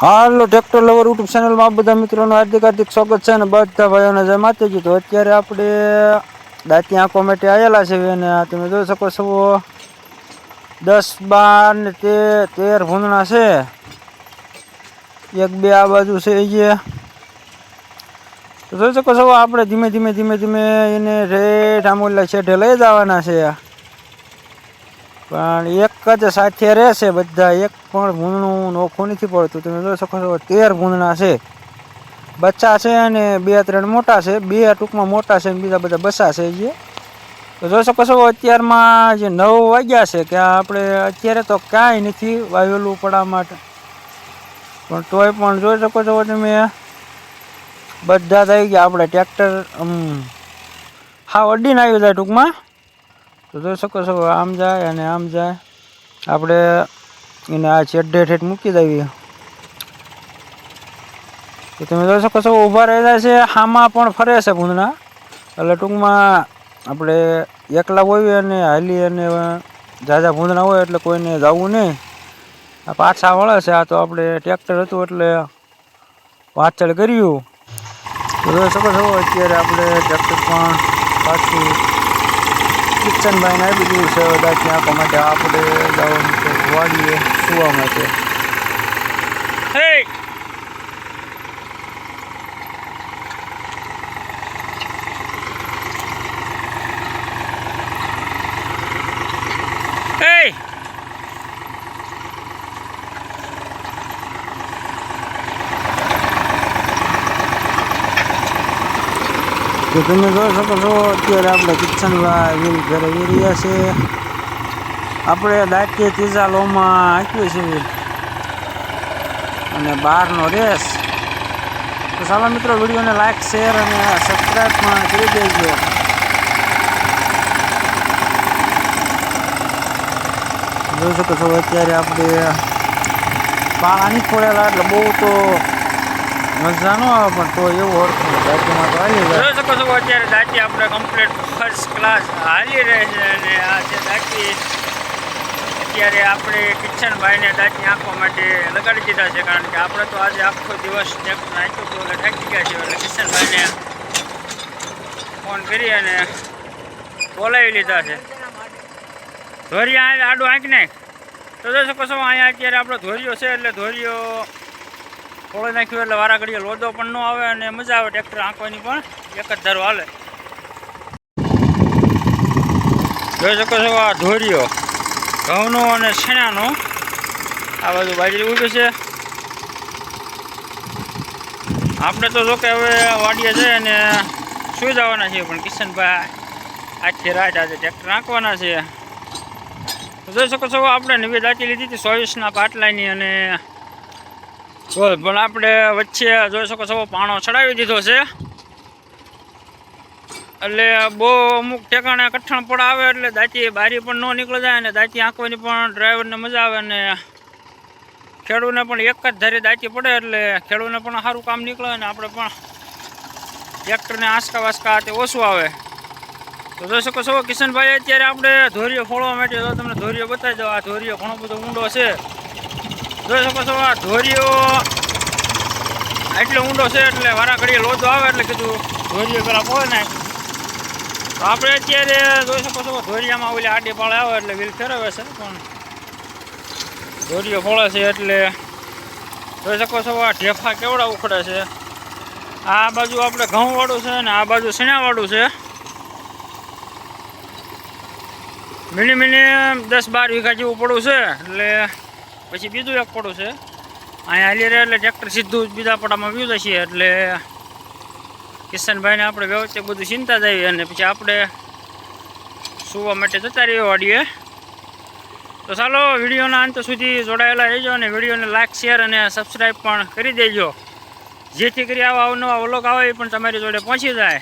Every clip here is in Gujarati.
હાલો ટ્રેક્ટર લવર યુટ્યુબ ચેનલમાં બધા મિત્રોનું હાર્દિક હાર્દિક સ્વાગત છે અને બધા ભાઈઓને જય માતાજી. તો અત્યારે આપણે દાંતી આંખો માટે આવેલા છે અને તમે જોઈ શકો છો 10, 12 ને 13 ભૂંદણા છે. એક બે આ બાજુ છે એ તો જોઈ શકો છો. આપણે ધીમે ધીમે એને રેઠ આમોલા છેઠે લઈ જવાના છે, પણ એક જ સાથે રહેશે બધા. એક પણ ભૂંદણું નોખું નથી પડતું. તમે જોઈ શકો છો 13 ભૂંદણા છે. બચ્ચા છે અને 2-3 મોટા છે. 2 ટૂંકમાં મોટા છે અને બીજા બધા બચ્ચા છે જે. તો જોઈ શકો છો અત્યારમાં જે 9 વાગ્યા છે કે આપણે અત્યારે તો કાંઈ નથી વાવેલું પડા માટે, પણ તોય પણ જોઈ શકો છો તમે બધા થઈ ગયા. આપણે ટ્રેક્ટર હા અડીને આવી જાય ટૂંકમાં. તો જોઈ શકો છો આમ જાય અને આમ જાય. આપણે એને આ છેડે ઠેઠ મૂકી દઈએ તો તમે જોઈ શકો છો ઊભા રહેલા છે. આમાં પણ ફરે છે ભૂંદણા. એટલે ટૂંકમાં આપણે એકલા હોઈએ અને હાલી અને ઝાઝા ભૂંદણા હોય એટલે કોઈને જવું નહીં. આ પાછા વળે છે. આ તો આપણે ટ્રેક્ટર હતું એટલે પાછળ કર્યું. તો જોઈ શકો છો અત્યારે આપણે ટ્રેક્ટર પણ પાછું કિચનભાઈને આપી દીધું છે દાંતી આંખવા માટે. આપણે જવાનું છે વાડીએ સુવા માટે. તો તમે જોઈ શકો છો અત્યારે આપણે કિચનભાઈ વ્હીલ ઘરે રહ્યા છે. આપણે દાંતીએ ત્રીજા લોમાં આપ્યું છે અને 12નો રેસ. તો ચાલો મિત્રો વિડીયોને લાઈક, શેર અને સબસ્ક્રાઈબ પણ કરી દેજો. જોઈ શકો છો અત્યારે આપણે પાળા નહીં ખોલેલા એટલે બહુ તો મજા ન આવે, પણ તો એવું હોતું દાંતીમાં તો હાલી જાય. જોઈ શકો છો અત્યારે દાંતી આપણે કમ્પ્લીટ ફર્સ્ટ ક્લાસ હાલી રહે છે અને આ છે દાંતી. અત્યારે આપણે કિચનભાઈને દાંતી આંખવા માટે લગાડી દીધા છે, કારણ કે આપણે તો આજે આખો દિવસ ટ્રેક્ટર નાખ્યું હતું એટલે થાકી ગયા છે. એટલે કિચનભાઈને ફોન કરી અને બોલાવી લીધા છે. ધોરિયા આડું આંકી નાખ. તો જોઈ શકો છો અહીંયા અત્યારે આપણો ધોરિયો છે એટલે ધોરિયો ફોળી નાખ્યું એટલે વારા ઘડીએ લોદો પણ ન આવે અને મજા આવે ટ્રેક્ટર આંકવાની પણ એક જ ધારો હાલે. જોઈ શકો છો આ ધોરિયો ઘઉંનો અને છેણાનો. આ બાજુ બાજરી ઊભી છે. આપણે તો જો કે હવે વાડીએ જઈએ અને સુઈ જવાના છીએ, પણ કિશનભાઈ આજથી રાત આજે ટ્રેક્ટર નાખવાના છે. જોઈ શકો છો આપણે નવી દાંતી લીધી હતી 24ના પાટલાની, અને પણ આપણે વચ્ચે જોઈ શકો છો પાણો ચડાવી દીધો છે. એટલે બહુ અમુક ઠેકાણે કઠણ પડ આવે એટલે દાંતી બારી પણ ન નીકળી જાય અને દાંતી આંકવાની પણ ડ્રાઈવરને મજા આવે અને ખેડૂને પણ એક જ ધારી દાંતી પડે એટલે ખેડૂને પણ સારું કામ નીકળે અને આપણે પણ ટ્રેક્ટરને આંસકા વાસકા તે ઓછું આવે. તો જોઈ શકો છો કિશનભાઈ અત્યારે આપણે ધોરિયો ફોડવા માટે તો તમને ધોરિયો બતાવી દો. આ ધોરિયો ઘણો બધો ઊંડો છે. જોઈ શકો છો આ ધોરિયો એટલો ઊંડો છે એટલે વારા ઘડીએ લોદો આવે એટલે કીધું ધોરિયો પેલા ફોડે નાખ. તો આપણે અત્યારે જોઈ શકો છો ધોરિયામાં ઓલી આડી પાળે આવે એટલે વ્હીલ ફેરવે છે, પણ ધોરિયો ફોડે છે એટલે જોઈ શકો છો આ ઢેફા કેવડા ઉખડે છે. આ બાજુ આપણે ઘઉંવાળું છે અને આ બાજુ શેણાવાળું છે. મિનિમમ 10-12 વીઘા જેવું પડું છે એટલે પછી બીજું એક પડું છે. અહીંયા હાલી રહે એટલે ટ્રેક્ટર સીધું જ બીજા પડામાં વ્યૂ જશે એટલે કિશનભાઈને આપણે વ્યવસ્થિત બધું ચિંતા જ આવી અને પછી આપણે સુવા માટે જતા રહીએ વાડીએ. તો ચાલો વિડીયોના અંત સુધી જોડાયેલા રહેજો અને વિડીયોને લાઈક, શેર અને સબસ્ક્રાઈબ પણ કરી દેજો, જેથી કરી આવા અવનવા વ્લોગ આવે એ પણ તમારી જોડે પહોંચી જાય.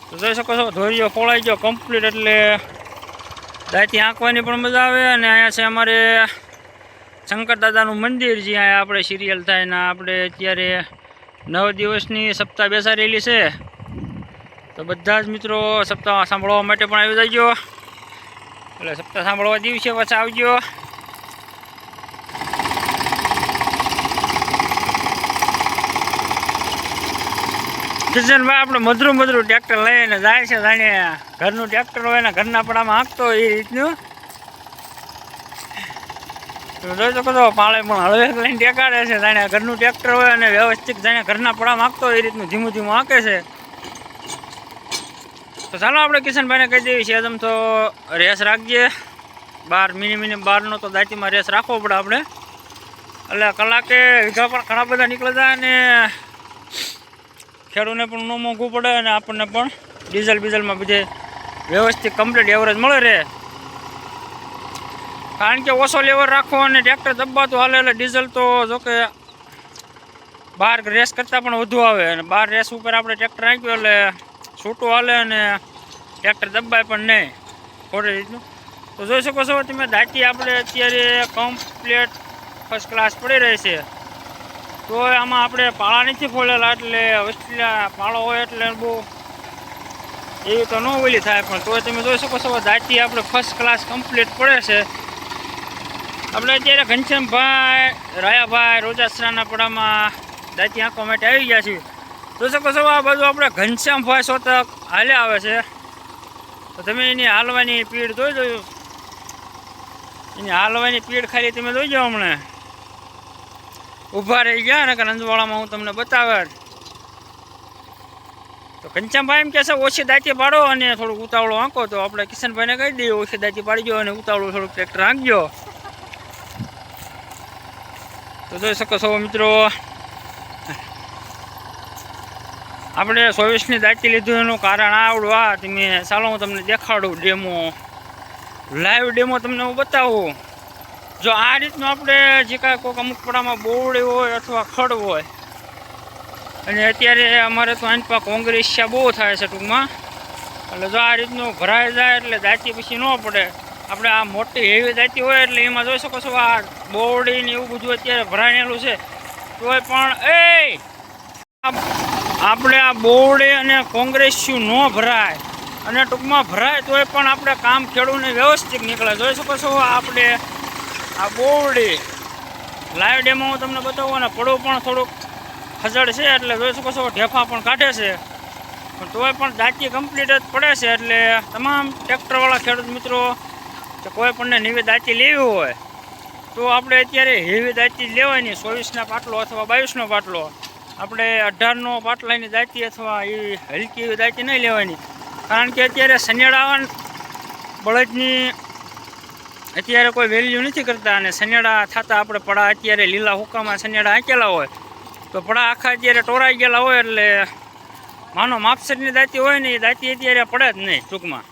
તો જોઈ શકો છો ધોરિયો ફોળાઈ ગયો કમ્પ્લીટ એટલે દાંતી આંકવાની પણ મજા આવે. અને અહીંયા છે અમારે શંકર દાદાનું મંદિર, જ્યાં આપણે સિરિયલ થાય ને આપણે અત્યારે 9 દિવસની સપ્તાહ બેસાડેલી છે. તો બધા જ મિત્રો સપ્તાહ સાંભળવા માટે પણ આવી જજો. એટલે સપ્તાહ સાંભળવા દિવસે પાછા આવજો. કિશનભાઈ આપણે મધરું ટ્રેક્ટર લઈને જાય છે, જાણે ઘરનું ટ્રેક્ટર હોય ને ઘરના પડામાં હાંકતો હોય એ રીતનું. જોઈ શકો છો પાળે પણ હળવે લઈને ટેકાડે છે, જાણે ઘરનું ટ્રેક્ટર હોય અને વ્યવસ્થિત જાણે ઘરના પડામાં હાંકતો હોય એ રીતનું ધીમું હાંકે છે. તો ચાલો આપણે કિશનભાઈને કહી દેવી છે તમ તો રેસ રાખજે, 12 મિનિમમ 12નો તો દાંતીમાં રેસ રાખવો પડે આપણે, એટલે કલાકે વીઘા પણ ઘણા બધા નીકળી જાય અને ખેડૂને પણ ન મોંઘું પડે અને આપણને પણ ડીઝલમાં બધે વ્યવસ્થિત કમ્પ્લીટ એવરેજ મળે રહે. કારણ કે ઓછો લેવર રાખો અને ટ્રેક્ટર દબાતું હાલે એટલે ડીઝલ તો જોકે 12 રેસ કરતાં પણ વધુ આવે, અને 12 રેસ ઉપર આપણે ટ્રેક્ટર રાખ્યું એટલે છૂટું હાલે અને ટ્રેક્ટર દબાય પણ નહીં ખોટી રીતનું. તો જોઈ શકો છો તમે દાંતી આપણે અત્યારે કમ્પ્લીટ ફર્સ્ટ ક્લાસ પડી રહી છે. તો આમાં આપણે પાળા નથી ફોડેલા, એટલે વસ્તીલા પાળો હોય એટલે બહુ એવી તો ન ઓલી થાય, પણ તો તમે જોઈ શકો છો દાંતી આપણે ફર્સ્ટ ક્લાસ કમ્પ્લીટ પડે છે. આપણે અત્યારે ઘનશ્યામભાઈ, રાયાભાઈ, રોજાસરાના પડામાં દાંતી આંકવા માટે આવી ગયા છીએ. જોઈ શકો છો આ બાજુ આપણે ઘનશ્યામભાઈ શોતક હાલે આવે છે. તો તમે એની હાલવાની પીડ જોઈ એની હાલવાની પીડ ખાલી તમે જોઈ જાઓ. હમણાં ઊભા રહી ગયા ને કે અંજવાળામાં હું તમને બતાવે. તો ઘનશ્યામભાઈ એમ કહેશે ઓછી દાંતી પાડો અને થોડુંક ઉતાવળું આંકો, તો આપણે કિશનભાઈને કહી દઈએ ઓછી દાંતી પાડી દો અને ઉતાવળું થોડુંક ટ્રેક્ટર આંકજો. તો જોઈ શકો છો મિત્રો આપણે 24ની દાંતી લીધું એનું કારણ આવડું આ તમે ચાલો હું તમને દેખાડું ડેમો, લાઈવ ડેમો તમને હું બતાવું. જો આ રીતનું આપણે જે કાંઈ કોઈક અમુક પડામાં બોવડી હોય અથવા ખડ હોય, અને અત્યારે અમારે તો આની પાસે કોંગ્રેસિયા બહુ થાય છે ટૂંકમાં, એટલે જો આ રીતનું ભરાઈ જાય એટલે દાંતી પછી ન પડે. આપણે આ મોટી હેવી દાંતી હોય એટલે એમાં જોઈ શકો છો આ બોવડી ને એવું બધું અત્યારે ભરાયેલું છે. તોય પણ આપણે આ બોવડી અને કોંગ્રેસિયું ન ભરાય, અને ટૂંકમાં ભરાય તોય પણ આપણે કામ ખેડૂને વ્યવસ્થિત નીકળે. જોઈ શકો છો આપણે આ બોવડી લાઈવ ડેમો હું તમને બતાવું, અને પડવું પણ થોડુંક ખજડ છે એટલે જોઈ શકો છો ઢેફા પણ કાઢે છે, પણ તોય પણ દાંતી કમ્પ્લીટ જ પડે છે. એટલે તમામ ટ્રેક્ટરવાળા ખેડૂત મિત્રો કે કોઈ પણને નવી દાંતી લેવી હોય તો આપણે અત્યારે હેવી દાંતી લેવાની, 24ના પાટલો અથવા 22નો પાટલો. આપણે 18નો પાટલાની દાંતી અથવા એ હલકી એવી દાંતી નહીં લેવાની, કારણ કે અત્યારે સનેડા બળદની અત્યારે કોઈ વેલ્યુ નથી કરતા, અને સનેડા થતા આપણે પડા અત્યારે લીલા હુકામાં સનેડા આંકેલા હોય તો પડા આખા અત્યારે ટોરાઈ ગયેલા હોય, એટલે માનો માપસરની દાંતી હોય ને એ દાંતી અત્યારે પડે જ નહીં ટૂંકમાં.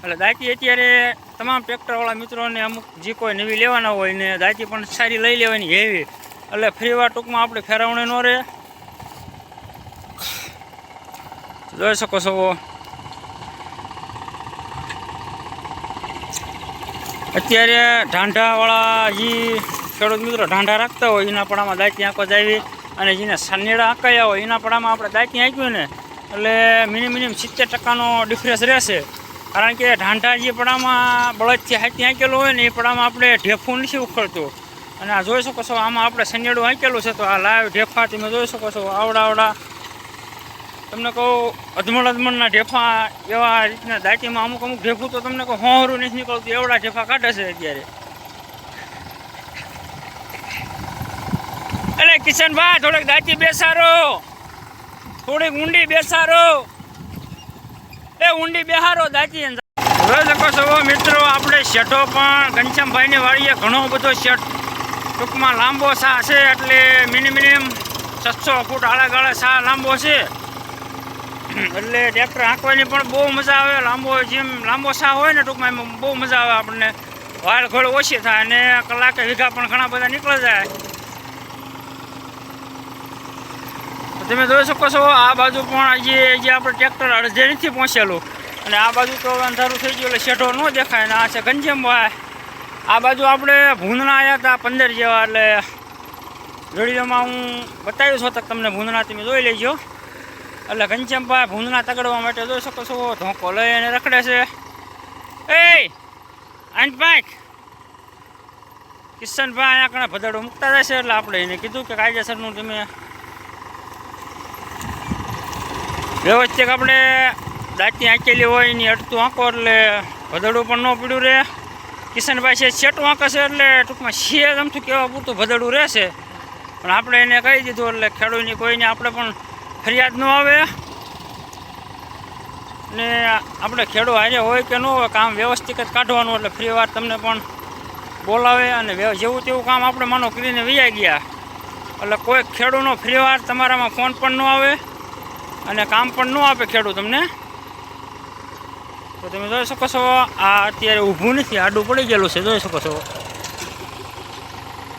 એટલે દાંતી અત્યારે તમામ ટ્રેક્ટરવાળા મિત્રોને અમુક જે કોઈ નવી લેવાના હોય ને દાંતી પણ સારી લઈ લેવાની હેવી, એટલે ફ્રીવાર ટૂંકમાં આપણે ફેરવણી ન રહે. જોઈ શકો છો અત્યારે ઢાંઢાવાળા જે ખેડૂત મિત્રો ઢાંઢા રાખતા હોય એના પડામાં દાંતી આંકો જાવી, અને જેને સનેડા આંકાયા હોય એના પડામાં આપણે દાંતી આંક્યું ને એટલે મિનિમમ 70%નો ડિફરન્સ રહેશે. કારણ કે ઢાંઢા જે પડામાં બળદથી હાથી આંકેલું હોય ને એ પડામાં આપણે ઢેફું નથી ઉખડતું, અને આ જોઈ શકો છો આમાં આપણે સનેડું આંકેલું છે. તો આ લાઈવ ઢેફા તમે જોઈ શકો છો આવડા તમને કહું અધમણના ઢેફા એવા રીતના દાંતીમાં અમુક ઢેફું તો તમને કહું હોરું નથી નીકળતું એવડા ઢેફા કાઢે છે અત્યારે. એટલે કિશનભાઈ થોડીક દાંતી બેસારો, થોડીક ઊંડી બેસારો, ઊંડી બેહારો દાંતી. જોઈ શકો છો મિત્રો આપણે શેઠો પણ ઘનશ્યામભાઈની વાડીએ ઘણો બધો શેઠ ટૂંકમાં લાંબો સા છે, એટલે મિનિમમ 600 ફૂટ આળે સા લાંબો છે, એટલે ટ્રેક્ટર હાંકવાની પણ બહુ મજા આવે. લાંબો સા હોય ને ટૂંકમાં એમાં બહુ મજા આવે, આપણને વાળ ઘોડ ઓછી થાય અને કલાકે વીઘા પણ ઘણા બધા નીકળી જાય. તમે જોઈ શકો છો આ બાજુ પણ જે આપણે ટ્રેક્ટર અડધે નથી પહોંચેલું, અને આ બાજુ તો અંધારું થઈ ગયું એટલે શેઠો ન દેખાય. ને આ છે ઘનશ્યામભાઈ. આ બાજુ આપણે ભૂંદણા આવ્યા હતા 15 જેવા, એટલે વિડીયોમાં હું બતાવ્યું છો તક તમને ભૂંદણા તમે જોઈ લેજો. એટલે ઘનશ્યામભાઈ ભૂંદણા તગડવા માટે જોઈ શકો છો ધોકો લઈ અને રખડે છે. આંટભાઈ કિશનભાઈ અહીંયા કણે ભદડો મૂકતા જશે, એટલે આપણે એને કીધું કે કાયદેસરનું તમે વ્યવસ્થિત આપણે દાંતની આંકેલી હોય એની અડતું આંકો એટલે ભદડું પણ ન પીડ્યું રહે. કિશનભાઈ છે છેટું આંકે છે એટલે ટૂંકમાં છે અમથું કહેવા પૂરતું ભદડું રહેશે, પણ આપણે એને કહી દીધું એટલે ખેડૂતની કોઈને આપણે પણ ફરિયાદ ન આવે. ને આપણે ખેડૂત હારે હોય કે ન હોય કામ વ્યવસ્થિત જ કાઢવાનું, એટલે ફ્રી વાર તમને પણ બોલાવે અને જેવું તેવું કામ આપણે માનો કરીને વૈયા ગયા એટલે કોઈ ખેડૂતનો ફ્રી વાર તમારામાં ફોન પણ ન આવે અને કામ પણ ન આપે ખેડૂત તમને. તો તમે જોઈ શકો છો આ અત્યારે ઊભું નથી, આડું પડી ગયેલું છે, જોઈ શકો છો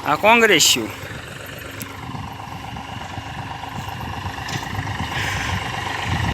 આ કોંગ્રેસ છું.